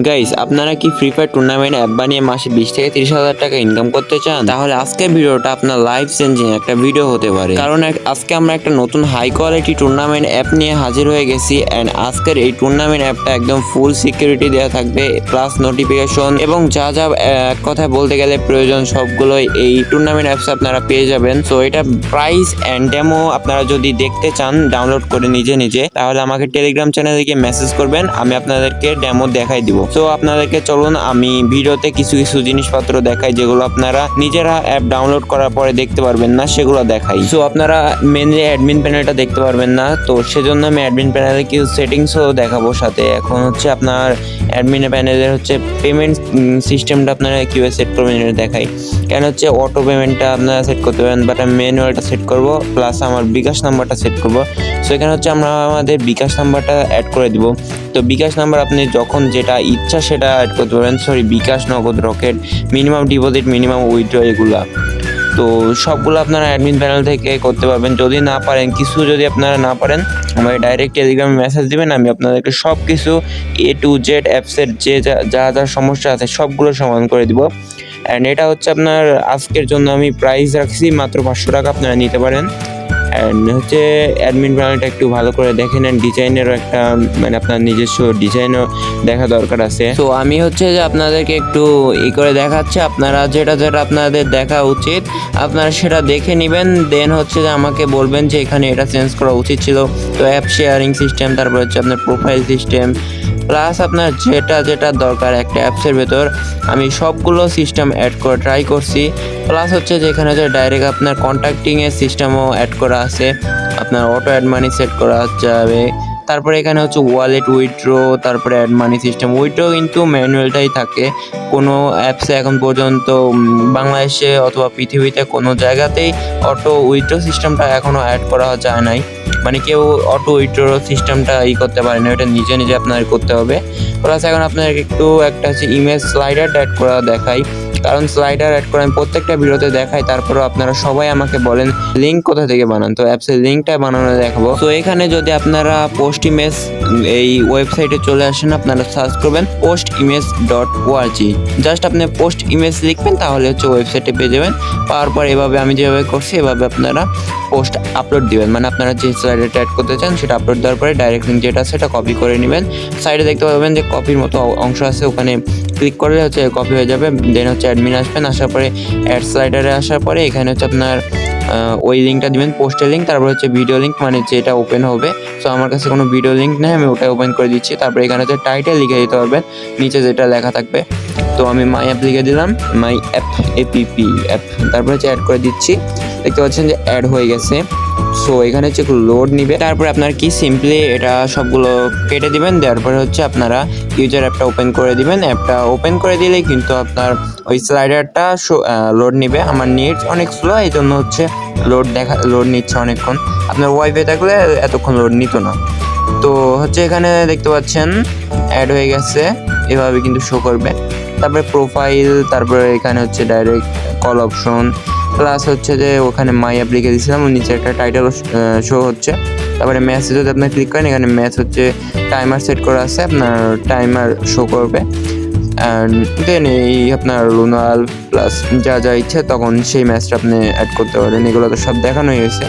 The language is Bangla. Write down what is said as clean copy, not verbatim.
গাইস, আপনারা কি ফ্রি ফায়ার টুর্নামেন্ট অ্যাপ বানিয়ে মাসে 20 থেকে 30,000 টাকা ইনকাম করতে চান? তাহলে আজকের ভিডিওটা আপনার লাইফ চেঞ্জিং একটা ভিডিও হতে পারে। কারণ আজকে আমরা একটা নতুন হাই কোয়ালিটি টুর্নামেন্ট অ্যাপ নিয়ে হাজির হয়ে গেছি। এন্ড আজকের এই টুর্নামেন্ট অ্যাপটা একদম ফুল সিকিউরিটি দেওয়া থাকবে, প্লাস নোটিফিকেশন এবং যা যা এক কথায় বলতে গেলে প্রয়োজন সবগুলোই এই টুর্নামেন্ট অ্যাপস আপনারা পেয়ে যাবেন। সো এটা প্রাইস এন্ড ডেমো আপনারা যদি দেখতে চান ডাউনলোড করে নিজে নিজে, তাহলে আমাকে টেলিগ্রাম চ্যানেলে গিয়ে মেসেজ করবেন, আমি আপনাদেরকে ডেমো দেখাই দিব। তো আপনাদেরকে চলুন আমি ভিডিওতে কিছু কিছু জিনিসপত্র দেখাই যেগুলো আপনারা নিজেরা অ্যাপ ডাউনলোড করার পরে দেখতে পারবেন না, সেগুলো দেখাই। সো আপনারা মেনলি অ্যাডমিন প্যানেলটা দেখতে পারবেন না, তো সেজন্য আমি অ্যাডমিন প্যানেলে কিছু সেটিংসও দেখাবো সাথে। এখন হচ্ছে আপনার অ্যাডমিন প্যানেলের হচ্ছে পেমেন্ট সিস্টেমটা আপনারা কীভাবে সেট করবেন এটা দেখাই। কেন হচ্ছে অটো পেমেন্টটা আপনারা সেট করতে পারেন, বাট আমি ম্যানুয়ালটা সেট করবো, প্লাস আমার বিকাশ নাম্বারটা সেট করবো। সো এখানে হচ্ছে আমরা আমাদের বিকাশ নাম্বারটা অ্যাড করে দিব। তো বিকাশ নাম্বার আপনি যখন যেটা ইচ্ছা সেটা অ্যাড করতে পারবেন। সরি, বিকাশ, নগদ, rocket, minimum deposit, minimum withdraw, এগুলা তো সবগুলো আপনারা অ্যাডমিন প্যানেল থেকে করতে পারবেন। যদি না পারেন, কিছু যদি আপনারা না পারেন, আমাকে ডাইরেক্ট টেলিগ্রামে মেসেজ দিবেন, আমি আপনাদেরকে সব কিছু A to Z অ্যাপসের যে যা যা সমস্যা আছে সবগুলো সমাধান করে দিব। অ্যান্ড এটা হচ্ছে আপনার আজকের জন্য আমি প্রাইস রাখছি মাত্র 500 টাকা, আপনারা নিতে পারেন। অ্যান্ড হচ্ছে অ্যাডমিন প্যানেলটা একটু ভালো করে দেখেন, অ্যান্ড ডিজাইনেরও একটা মানে আপনার নিজস্ব ডিজাইনও দেখা দরকার আছে। তো আমি হচ্ছে যে আপনাদেরকে একটু করে দেখাচ্ছি, আপনারা যেটা যেটা আপনাদের দেখা উচিত আপনারা সেটা দেখে নেবেন। দেন হচ্ছে যে আমাকে বলবেন যে এখানে এটা চেঞ্জ করা উচিত ছিল। তো অ্যাপ শেয়ারিং সিস্টেম, তারপর হচ্ছে আপনার প্রোফাইল সিস্টেম, প্লাস আপনার যেটা যেটা দরকার একটা অ্যাপসের ভেতর আমি সবগুলো সিস্টেম অ্যাড করে ট্রাই করছি। প্লাস হচ্ছে যে এখানে যে ডাইরেক্ট আপনার কন্ট্যাক্টিংয়ের সিস্টেমও অ্যাড করা আছে, আপনার অটো অ্যাড মানি সেট করা যাবে। তারপরে এখানে হচ্ছে ওয়ালেট উইথড্রো, তারপরে অ্যাড মানি সিস্টেম। উইথড্রো কিন্তু ম্যানুয়ালটাই থাকে, কোনো অ্যাপসে এখন পর্যন্ত বাংলাদেশে অথবা পৃথিবীতে কোনো জায়গাতেই অটো উইথড্রো সিস্টেমটা এখনও অ্যাড করা যায় নাই। মানে কেউ অটো উইথড্র সিস্টেমটা করতে পারে না, এটা নিজে নিজে আপনার করতে হবে। প্লাস এখন আপনাকে একটু একটা হচ্ছে ইমেজ স্লাইডার অ্যাড করা দেখাই, কারণ স্লাইডার অ্যাড করে আমি প্রত্যেকটা ভিডিওতে দেখাই, তারপরেও আপনারা সবাই আমাকে বলেন লিঙ্ক কোথা থেকে বানান, তো অ্যাপসের লিঙ্কটা বানানো দেখাবো। তো এখানে যদি আপনারা পোস্ট ইমেজ এই ওয়েবসাইটে চলে আসেন, আপনারা সার্চ করবেন postimage.org, জাস্ট আপনি পোস্ট ইমেজ লিখবেন, তাহলে হচ্ছে ওয়েবসাইটে পেয়ে যাবেন। পাওয়ার পর এভাবে আমি যেভাবে করছি এভাবে আপনারা পোস্ট আপলোড দিবেন, মানে আপনারা যে স্লাইডারটা অ্যাড করতে চান সেটা আপলোড দেওয়ার পরে ডাইরেক্ট লিঙ্ক যেটা সেটা কপি করে নেবেন। সাইডে দেখতে পাবেন যে কপির মতো অংশ আছে, ওখানে ক্লিক করলে হচ্ছে কপি হয়ে যাবে। দেন হচ্ছে অ্যাডমিন আসবেন, আসার পরে অ্যাড স্লাইডারে আসার পরে এখানে হচ্ছে আপনার ওই লিঙ্কটা দিবেন, পোস্টের লিঙ্ক, তারপর হচ্ছে ভিডিও লিঙ্ক, মানে যেটা ওপেন হবে। সো আমার কাছে কোনো ভিডিও লিঙ্ক নেই, আমি ওটা ওপেন করে দিচ্ছি। তারপরে এখানে হচ্ছে টাইটেল লিখে দিতে পারবেন, নিচে যেটা লেখা থাকবে। তো আমি মাই অ্যাপ লিখে দিলাম, মাই অ্যাপ এপিপি অ্যাপ, তারপরে হচ্ছে অ্যাড করে দিচ্ছি। দেখতে পাচ্ছেন যে অ্যাড হয়ে গেছে। সো এখানে হচ্ছে লোড নিবে, তারপরে আপনার কি সিম্পলি এটা সবগুলো কেটে দিবেন। দেওয়ার পরে হচ্ছে আপনারা ইউজার অ্যাপটা ওপেন করে দিবেন। অ্যাপটা ওপেন করে দিলেই কিন্তু আপনার ওই স্লাইডারটা লোড নিবে। আমার নেট অনেক স্লো, এই জন্য হচ্ছে লোড নিচ্ছে অনেকক্ষণ। আপনার ওয়াইফাই থাকলে এতক্ষণ লোড নিত না। তো হচ্ছে এখানে দেখতে পাচ্ছেন অ্যাড হয়ে গেছে, এভাবে কিন্তু শো করবে। তারপরে প্রোফাইল, তারপরে এখানে হচ্ছে ডাইরেক্ট কল অপশন, প্লাস হচ্ছে যে ওখানে মাই অ্যাপ লিখে দিয়েছিলাম, নিচে একটা টাইটেল শো হচ্ছে। তারপরে ম্যাচে যদি আপনার ক্লিক করেন, এখানে ম্যাচ হচ্ছে টাইমার সেট করা আছে, আপনার টাইমার শো করবে। অ্যান্ড দেন এই আপনার রোনাল প্লাস যা যা ইচ্ছে তখন সেই ম্যাচটা আপনি অ্যাড করতে পারেন। এগুলো তো সব দেখানোই হয়েছে।